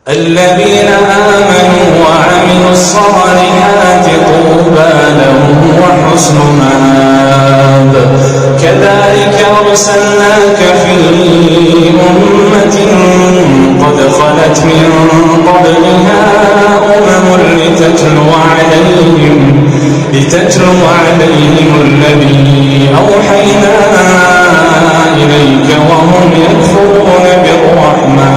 الذين آمنوا وعملوا الصالحات طوبى لهم وحسن مآب. كذلك أرسلناك في أمة قد خلت من قبلها لتتلو عليهم الذي أوحينا إليك وهم يكفرون بالرحمن.